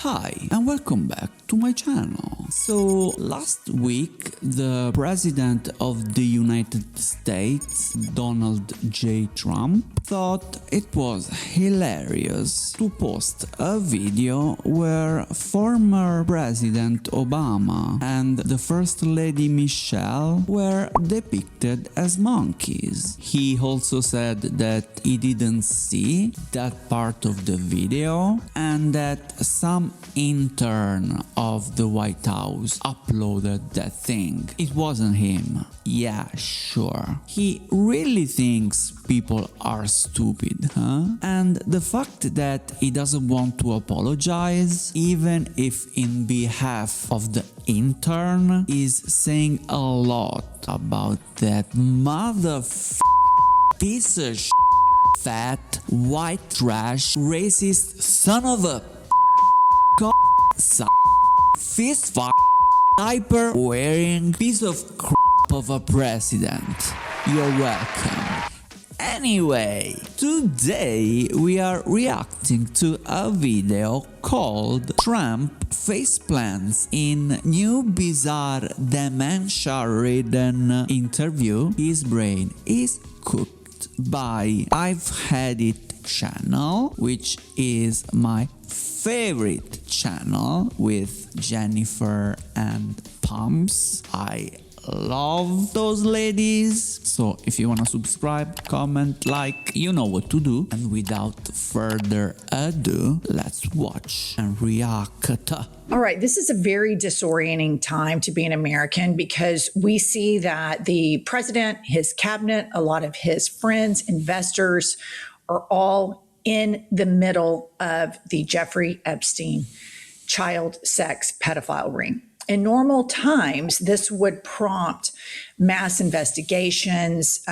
Hi and welcome back to my channel. So last week the President of the United States, Donald J. Trump, thought it was hilarious to post a video where former President Obama and the First Lady Michelle were depicted as monkeys. He also said that he didn't see that part of the video and that some intern of the White House uploaded that thing. It wasn't him. Yeah, sure. He really thinks people are stupid, huh? And the fact that he doesn't want to apologize, even if in behalf of the intern, is saying a lot about that piece of fat, white trash, racist son of a fist diaper wearing piece of crap of a president. You're welcome. Anyway, today we are reacting to a video called Trump Faceplants in new bizarre dementia-ridden interview. His brain is cooked by I've Had It channel, which is my favorite channel with Jennifer and Pumps. I love those ladies. So if you wanna subscribe, comment, like, you know what to do. And without further ado, let's watch and react. All right, this is a very disorienting time to be an American because we see that the president, his cabinet, a lot of his friends, investors are all in the middle of the Jeffrey Epstein child sex pedophile ring. In normal times, this would prompt mass investigations,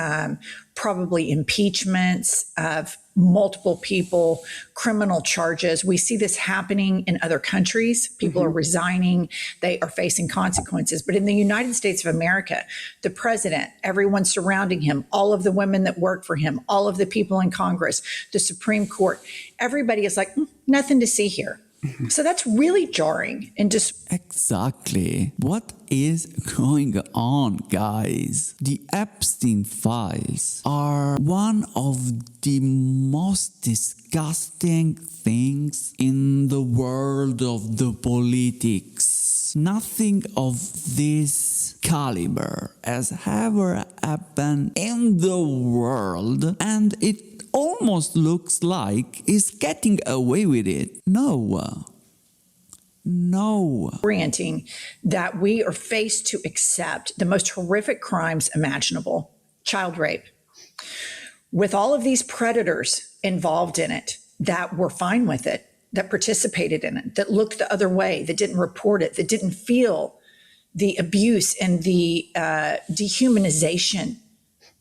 probably impeachments of multiple people, criminal charges. We see this happening in other countries. People are resigning, they are facing consequences. But in the United States of America, the president, everyone surrounding him, all of the women that work for him, all of the people in Congress, the Supreme Court, everybody is like, nothing to see here. So that's really jarring and just Exactly. What is going on, guys? The Epstein files are one of the most disgusting things in the world of the politics. Nothing of this caliber has ever happened in the world, and it almost looks like he's getting away with it. No. orienting that we are faced to accept the most horrific crimes imaginable, child rape, with all of these predators involved in it that were fine with it, that participated in it, that looked the other way, that didn't report it, that didn't feel the abuse and the dehumanization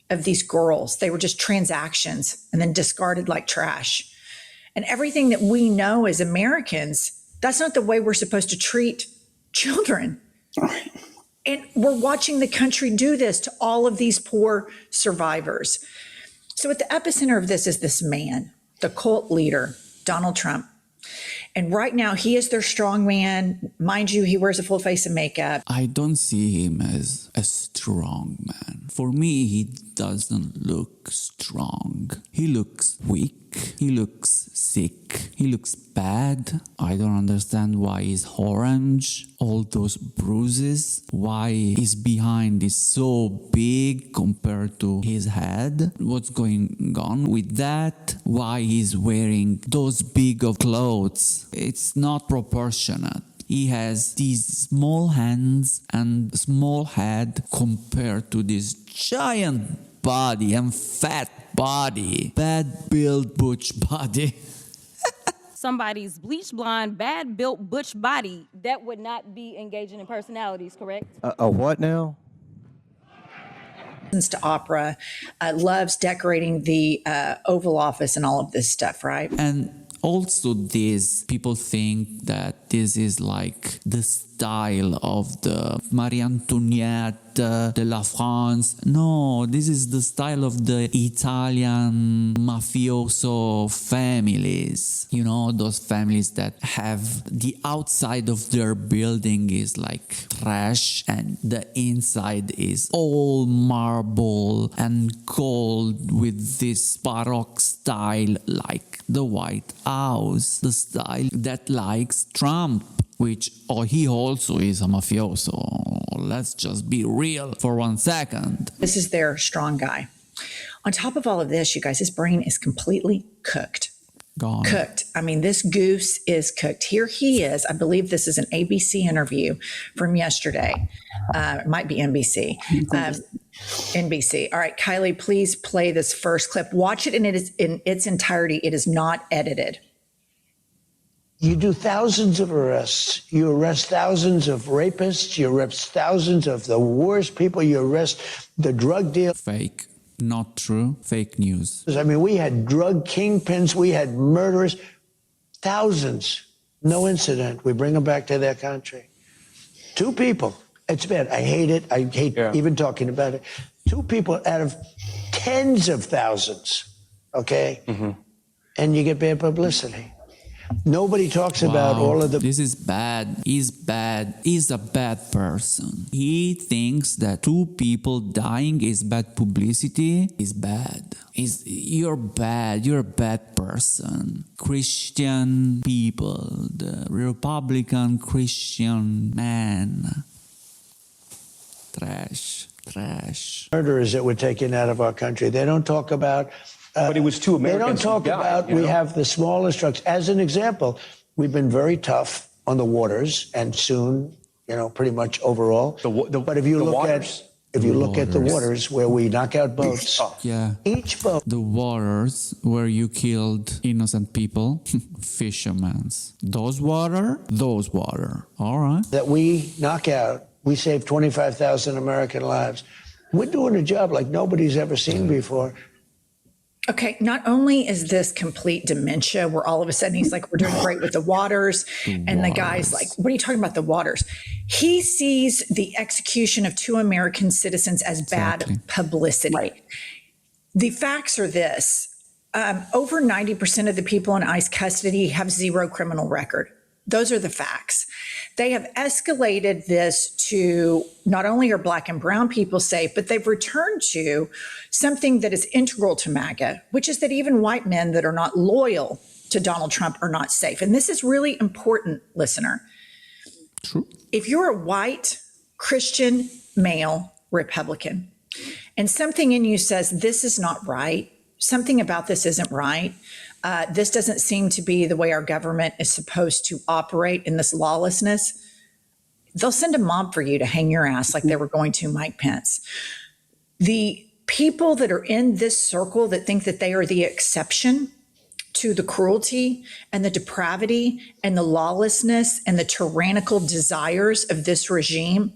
of these girls. They were just transactions and then discarded like trash. And everything that we know as Americans, that's not the way we're supposed to treat children. And we're watching the country do this to all of these poor survivors. So at the epicenter of this is this man, the cult leader, Donald Trump. And right now, he is their strong man. Mind you, he wears a full face of makeup. I don't see him as a strong man. For me, he doesn't look strong. He looks weak. He looks sick. He looks bad. I don't understand why he's orange. All those bruises. Why his behind is so big compared to his head. What's going on with that? Why he's wearing those big of clothes? It's not proportionate. He has these small hands and small head compared to this giant body and fat body. Bad built butch body. Somebody's bleach blonde, bad built butch body that would not be engaging in personalities, correct? A what now? To opera, loves decorating the Oval Office and all of this stuff, right? And also this, people think that this is like the style of the Marie Antoinette de la France. No, this is the style of the Italian mafioso families. You know, those families that have the outside of their building is like trash and the inside is all marble and gold with this Baroque style like the White House, the style that likes Trump, which he also is a mafioso. Let's just be real for 1 second. This is their strong guy. On top of all of this, you guys, his brain is completely cooked. Gone. Cooked. I mean, this goose is cooked. Here he is. I believe this is an ABC interview from yesterday. It might be NBC. NBC. All right, Kylie, please play this first clip. Watch it in its entirety. It is not edited. You do thousands of arrests. You arrest thousands of rapists. You arrest thousands of the worst people. You arrest the drug dealers. Fake. Not true. Fake news. I mean, we had drug kingpins. We had murderers. Thousands. No incident. We bring them back to their country. 2 people. It's bad. I hate it. I hate even talking about it. 2 people out of tens of thousands. Okay? Mm-hmm. And you get bad publicity. Nobody talks about all of the... This is bad. He's bad. He's a bad person. He thinks that 2 people dying is bad publicity. Is bad. You're bad. You're a bad person. Christian people, the Republican Christian man. Trash. Murderers that were taken out of our country. They don't talk about... but it was 2 Americans. They don't talk about we have the smallest trucks. As an example, we've been very tough on the waters, and soon, pretty much overall. But if you look at the waters where we knock out boats, each boat, the waters where you killed innocent people, fishermen. Those water. All right. That we knock out, we save 25,000 American lives. We're doing a job like nobody's ever seen before. Okay, not only is this complete dementia where all of a sudden he's like, we're doing great with the waters. The guy's like, what are you talking about, the waters? He sees the execution of 2 American citizens as bad publicity. Right. The facts are this. Over 90% of the people in ICE custody have 0 criminal record. Those are the facts. They have escalated this to not only are Black and brown people safe, but they've returned to something that is integral to MAGA, which is that even white men that are not loyal to Donald Trump are not safe. And this is really important, listener. True. If you're a white Christian male Republican and something in you says this is not right, something about this isn't right, this doesn't seem to be the way our government is supposed to operate in this lawlessness, they'll send a mob for you to hang your ass like they were going to Mike Pence. The people that are in this circle that think that they are the exception to the cruelty and the depravity and the lawlessness and the tyrannical desires of this regime,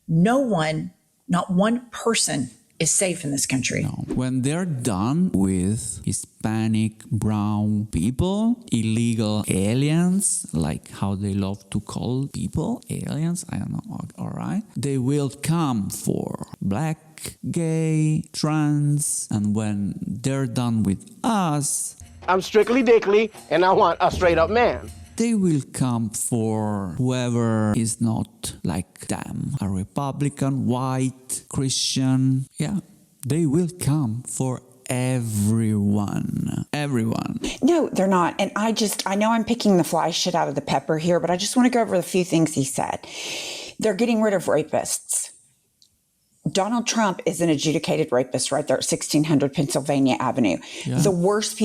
no one, not one person is safe in this country. No. When they're done with Hispanic, brown people, illegal aliens, like how they love to call people, aliens, I don't know, all right, they will come for Black, gay, trans, and when they're done with us, I'm strictly dickly, and I want a straight up man. they will come for whoever is not like them. A Republican, white, Christian. Yeah, they will come for everyone. Everyone. No, they're not. And I know I'm picking the fly shit out of the pepper here, but I just want to go over a few things he said. They're getting rid of rapists. Donald Trump is an adjudicated rapist right there at 1600 Pennsylvania Avenue. Yeah. The worst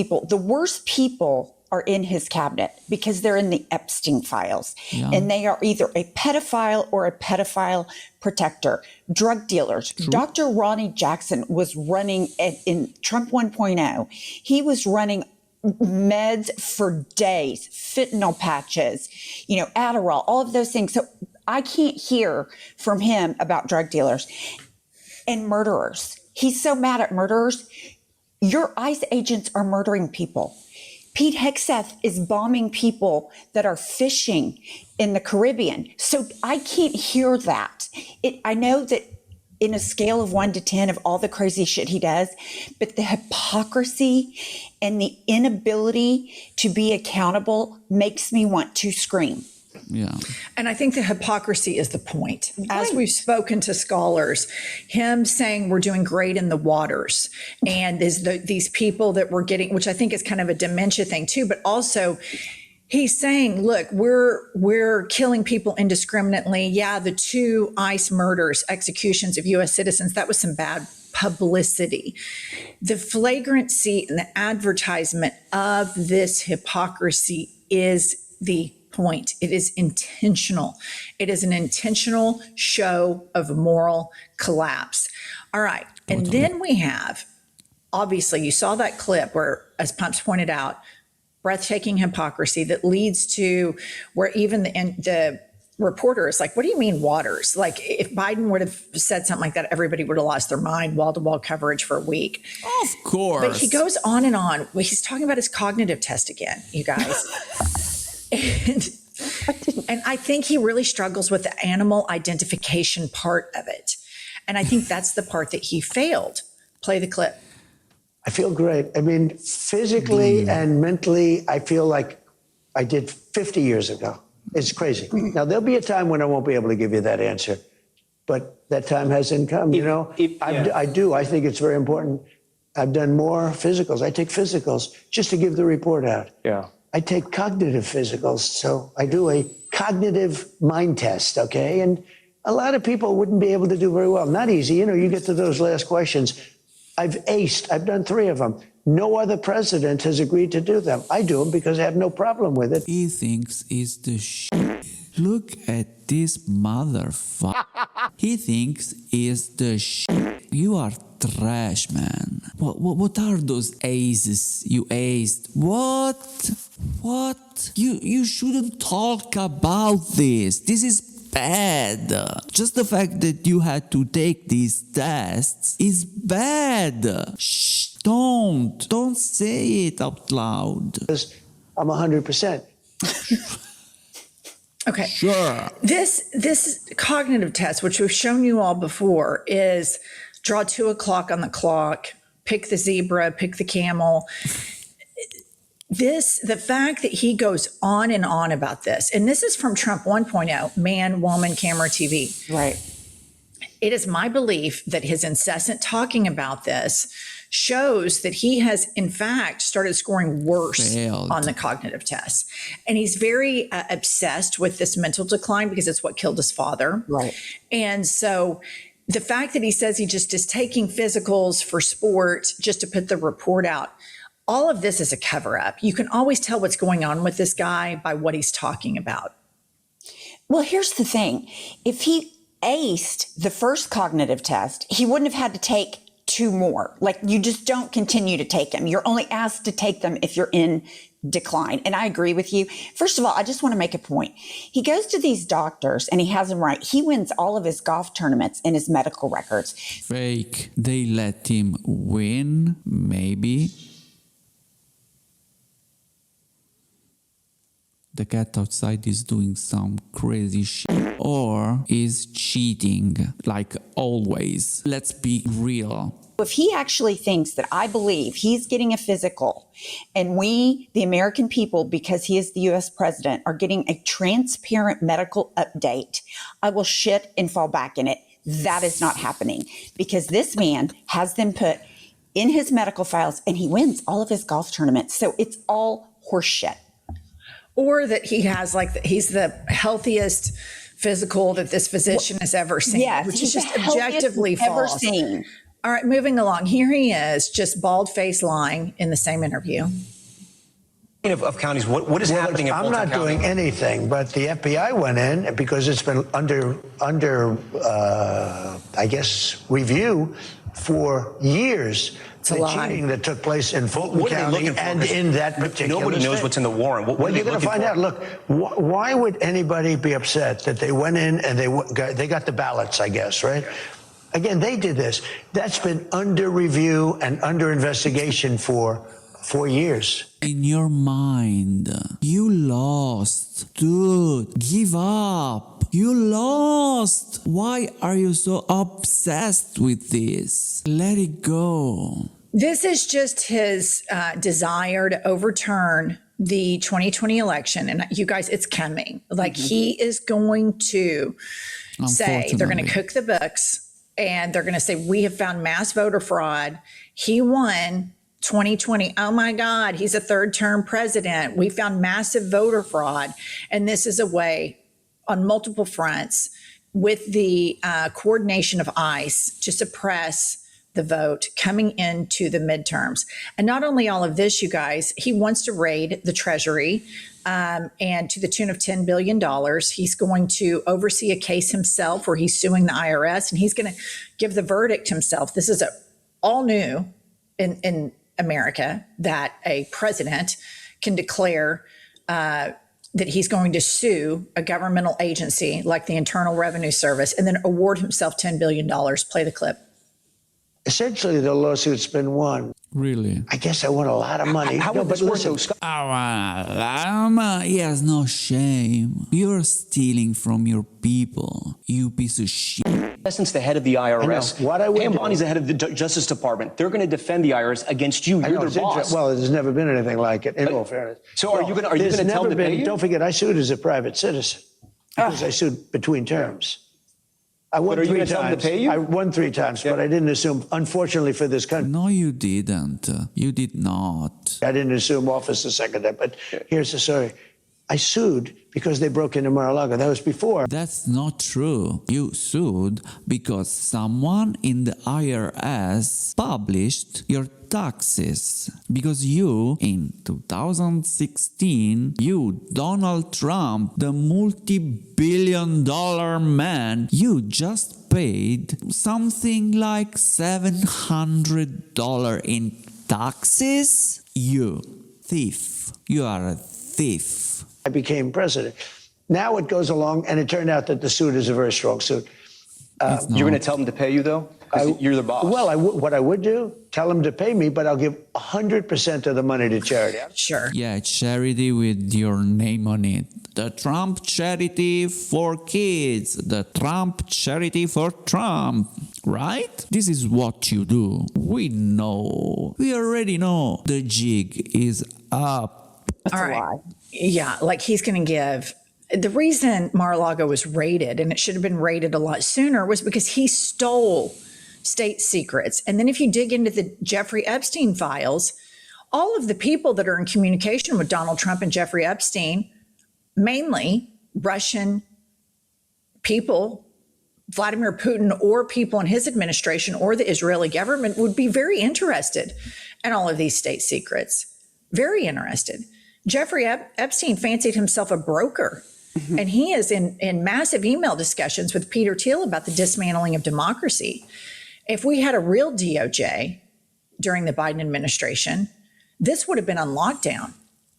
people are in his cabinet because they're in the Epstein files. Yeah. And they are either a pedophile or a pedophile protector. Drug dealers. True. Dr. Ronnie Jackson was running in Trump 1.0. He was running meds for days, fentanyl patches, Adderall, all of those things. So I can't hear from him about drug dealers and murderers. He's so mad at murderers. Your ICE agents are murdering people. Pete Hegseth is bombing people that are fishing in the Caribbean. So I can't hear that. I know that in a scale of 1 to 10 of all the crazy shit he does, but the hypocrisy and the inability to be accountable makes me want to scream. Yeah. And I think the hypocrisy is the point. As we've spoken to scholars, him saying we're doing great in the waters, and these people that we're getting, which I think is kind of a dementia thing too, but also he's saying, look, we're killing people indiscriminately. Yeah, the 2 ICE murders, executions of U.S. citizens, that was some bad publicity. The flagrancy and the advertisement of this hypocrisy is the point. It is intentional. It is an intentional show of moral collapse. All right. And then we have, obviously, you saw that clip where, as Pumps pointed out, breathtaking hypocrisy that leads to where even the reporter is like, what do you mean waters? Like, if Biden would have said something like that, everybody would have lost their mind, wall-to-wall coverage for a week. Of course. But he goes on and on. Well, he's talking about his cognitive test again, you guys. And I think he really struggles with the animal identification part of it. And I think that's the part that he failed. Play the clip. I feel great. I mean, physically and mentally, I feel like I did 50 years ago. It's crazy. Now, there'll be a time when I won't be able to give you that answer, but that time hasn't come, you know? I do. I think it's very important. I've done more physicals. I take physicals just to give the report out. Yeah. I take cognitive physicals. So I do a cognitive mind test, okay? And a lot of people wouldn't be able to do very well. Not easy. You know, you get to those last questions. I've aced. I've done 3 of them. No other president has agreed to do them. I do them because I have no problem with it. He thinks is the shit. Look at this motherfucker. He thinks is the shit. You are trash, man. What are those aces you aced? What? You shouldn't talk about this. This is bad. Just the fact that you had to take these tests is bad. Shh, don't say it out loud. I'm 100%. Okay. Sure. This cognitive test, which we've shown you all before, is draw 2 o'clock on the clock, pick the zebra, pick the camel. The fact that he goes on and on about this, and this is from Trump 1.0, man, woman, camera, TV. Right. It is my belief that his incessant talking about this shows that he has, in fact, started scoring worse on the cognitive tests. And he's very obsessed with this mental decline because it's what killed his father. Right. And so the fact that he says he just is taking physicals for sport just to put the report out, all of this is a cover up. You can always tell what's going on with this guy by what he's talking about. Well, here's the thing. If he aced the first cognitive test, he wouldn't have had to take 2 more. Like, you just don't continue to take them. You're only asked to take them if you're in decline. And I agree with you. First of all, I just want to make a point. He goes to these doctors and he has them right. He wins all of his golf tournaments in his medical records. Fake. They let him win, maybe. The cat outside is doing some crazy shit or is cheating like always. Let's be real. If he actually thinks that I believe he's getting a physical and we, the American people, because he is the U.S. president, are getting a transparent medical update, I will shit and fall back in it. That is not happening because this man has them put in his medical files and he wins all of his golf tournaments. So it's all horseshit. Or that he has, like, he's the healthiest physical that this physician has ever seen, which is just objectively false. Seen. All right, moving along. Here he is, just bald-faced lying in the same interview. Of counties, what is happening in I'm Fulton not County? doing anything, but the FBI went in because it's been under I guess, review for years. The cheating that took place in Fulton County and in that particular Nobody knows state. what's in the warrant. What are You're going to find out. Look, why would anybody be upset that they went in and they got the ballots, I guess, right? Again, they did this. That's been under review and under investigation for 4 years. In your mind, you lost. Dude, give up. You lost. Why are you so obsessed with this? Let it go. This is just his desire to overturn the 2020 election. And you guys, it's coming. Like he is going to say, they're going to cook the books and they're going to say, we have found mass voter fraud. He won 2020. Oh my God, he's a third term president. We found massive voter fraud. And this is a way on multiple fronts with the coordination of ICE to suppress the vote coming into the midterms. And not only all of this, you guys, he wants to raid the Treasury and to the tune of $10 billion. He's going to oversee a case himself where he's suing the IRS and he's going to give the verdict himself. This is all new in America that a president can declare that he's going to sue a governmental agency like the Internal Revenue Service and then award himself $10 billion. Play the clip. Essentially, the lawsuit's been won. Really? I guess I won a lot of money. How would this work, though, Scott? He has no shame. You're stealing from your people, you piece of shit. Since the head of the IRS, What I would Pam do- Bondi's the head of the Justice Department. They're going to defend the IRS against you. I You're know, their it's boss. well, there's never been anything like it, in all fairness. So are you going There's to tell never them to pay been- you? Don't forget, I sued as a private citizen because I sued between terms. I won But are you 3 gonna tell them times. to pay you? I won 3 times, but I didn't assume, unfortunately for this country, No, you didn't. You did not. I didn't assume office the second time. But here's the story. I sued because they broke into Mar-a-Lago. That was before. That's not true. You sued because someone in the IRS published your taxes. Because you, in 2016, you, Donald Trump, the multi-billion-dollar man, you just paid something like $700 in taxes? You thief. You are a thief. I became president. Now it goes along, and it turned out that the suit is a very strong suit. You're going to tell them to pay you, though? 'Cause you're the boss. Well, what I would do, tell them to pay me, but I'll give 100% of the money to charity. Sure. Yeah, charity with your name on it. The Trump charity for kids. The Trump charity for Trump. Right? This is what you do. We know. We already know the jig is up. All right. Yeah, like he's going to give. The reason Mar-a-Lago was raided, and it should have been raided a lot sooner, was because he stole state secrets. And then if you dig into the Jeffrey Epstein files, all of the people that are in communication with Donald Trump and Jeffrey Epstein, mainly Russian people, Vladimir Putin, or people in his administration or the Israeli government, would be very interested in all of these state secrets. Very interested. Jeffrey Epstein fancied himself a broker. And he is in massive email discussions with Peter Thiel about the dismantling of democracy. If we had a real DOJ during the Biden administration, this would have been on lockdown.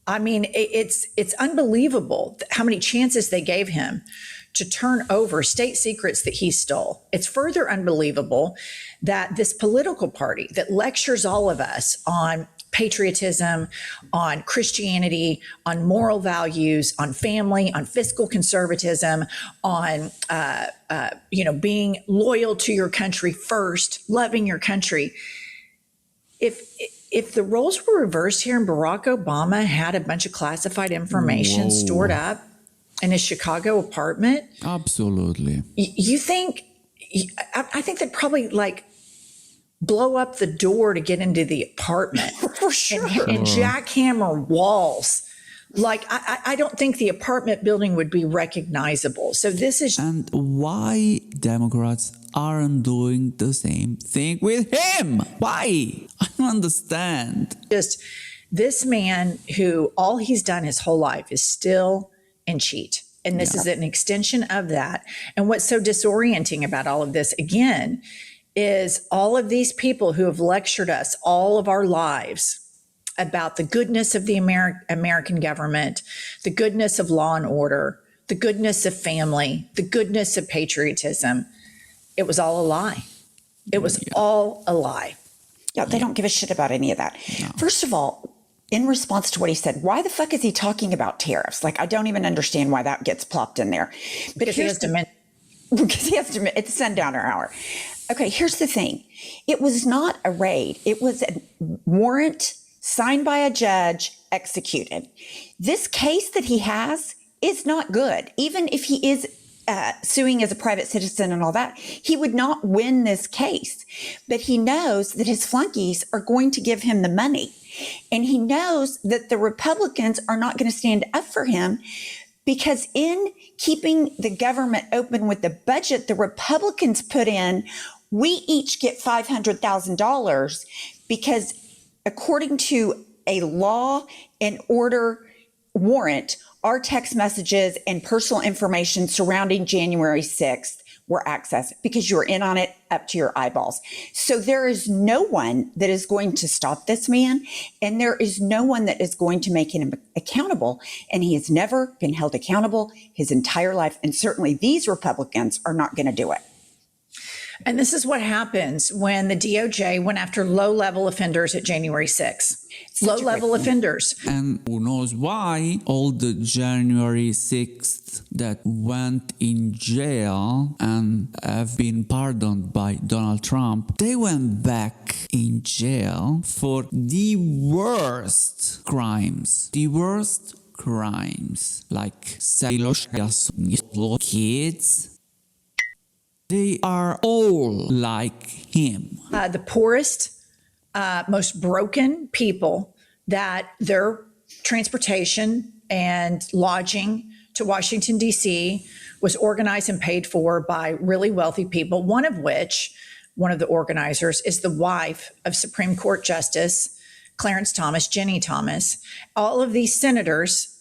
I mean, it's unbelievable how many chances they gave him to turn over state secrets that he stole. It's further unbelievable that this political party that lectures all of us on patriotism, on Christianity, on moral values, on family, on fiscal conservatism, on being loyal to your country first, loving your country. If the roles were reversed here and Barack Obama had a bunch of classified information stored up in his Chicago apartment, Absolutely. you think? I think they'd probably blow up the door to get into the apartment For sure. and jackhammer walls. I don't think the apartment building would be recognizable. So this is And why Democrats aren't doing the same thing with him? Why? I don't understand. just this man who all he's done his whole life is steal and cheat. And this is an extension of that. And what's so disorienting about all of this, again, is all of these people who have lectured us all of our lives about the goodness of the American government, the goodness of law and order, the goodness of family, the goodness of patriotism. It was all a lie. It was all a lie. Yeah, they don't give a shit about any of that. First of all, in response to what he said, why the fuck is he talking about tariffs? Like, I don't even understand why that gets plopped in there. But because he has to because he has to, it's sundowner hour. Okay, here's the thing. It was not a raid. It was a warrant signed by a judge, executed. This case that he has is not good. Even if he is suing as a private citizen and all that, he would not win this case. But he knows that his flunkies are going to give him the money. And he knows that the Republicans are not going to stand up for him because in keeping the government open with the budget the Republicans put in, we each get $500,000 because according to a law and order warrant, our text messages and personal information surrounding January 6th were accessed because you were in on it up to your eyeballs. So there is no one that is going to stop this man, and there is no one that is going to make him accountable. And he has never been held accountable his entire life. And certainly these Republicans are not going to do it. And this is what happens when the DOJ went after low-level offenders at January 6th. Low-level offenders. And who knows why all the January 6th that went in jail and have been pardoned by Donald Trump, they went back in jail for the worst crimes. The worst crimes, like kids. They are all like him. The poorest, most broken people that their transportation and lodging to Washington, D.C. was organized and paid for by really wealthy people, one of the organizers is the wife of Supreme Court Justice Clarence Thomas, Ginny Thomas. All of these senators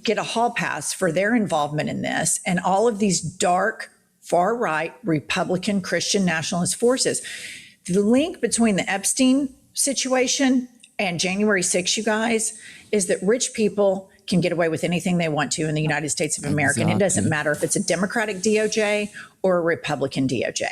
get a hall pass for their involvement in this, and all of these dark, far-right Republican Christian nationalist forces. The link between the Epstein situation and January 6th, you guys, is that rich people can get away with anything they want to in the United States of America. Exactly. And it doesn't matter if it's a Democratic DOJ or a Republican DOJ.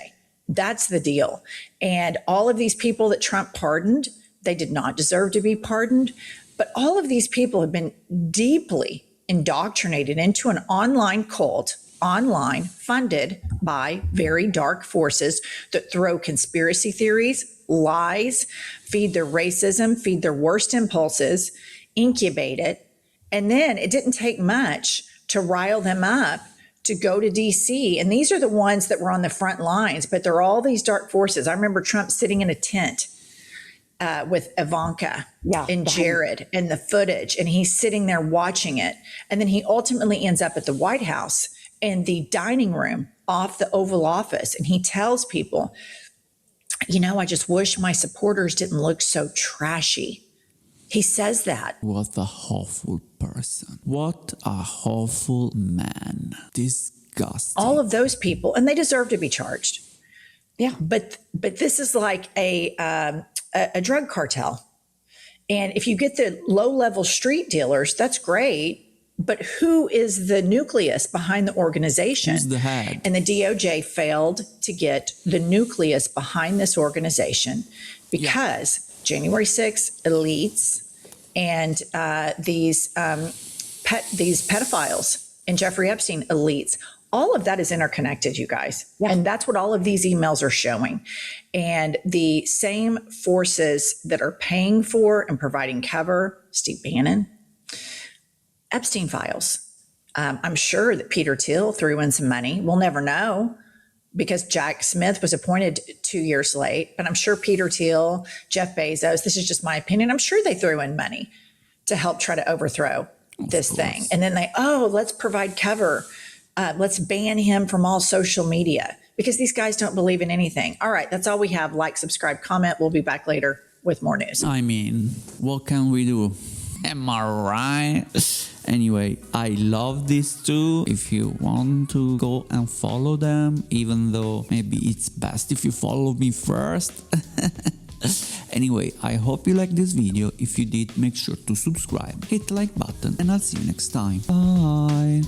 That's the deal. And all of these people that Trump pardoned, they did not deserve to be pardoned. But all of these people have been deeply indoctrinated into an online cult, online, funded by very dark forces that throw conspiracy theories, lies, feed their racism, feed their worst impulses, incubate it. And then it didn't take much to rile them up to go to DC. And these are the ones that were on the front lines, but there are all these dark forces. I remember Trump sitting in a tent with Ivanka and Jared and the footage, and he's sitting there watching it. And then he ultimately ends up at the White House in the dining room off the Oval Office. And he tells people, you know, I just wish my supporters didn't look so trashy. He says that. What a awful person. What a awful man. Disgusting. All of those people, and they deserve to be charged. Yeah. But this is like a drug cartel. And if you get the low-level street dealers, that's great. But who is the nucleus behind the organization? Who's the head? And the DOJ failed to get the nucleus behind this organization because January 6th elites and these pedophiles and Jeffrey Epstein elites, all of that is interconnected, you guys. Yeah. And that's what all of these emails are showing. And the same forces that are paying for and providing cover, Steve Bannon, Epstein files. I'm sure that Peter Thiel threw in some money. We'll never know because Jack Smith was appointed 2 years late. But I'm sure Peter Thiel, Jeff Bezos, this is just my opinion, I'm sure they threw in money to help try to overthrow this thing. And then let's provide cover. Let's ban him from all social media because these guys don't believe in anything. All right, that's all we have. Like, subscribe, comment. We'll be back later with more news. I mean, what can we do? Am I right? Anyway, I love these two. If you want to go and follow them, even though maybe it's best if you follow me first. Anyway, I hope you liked this video. If you did, make sure to subscribe, hit the like button, and I'll see you next time. Bye!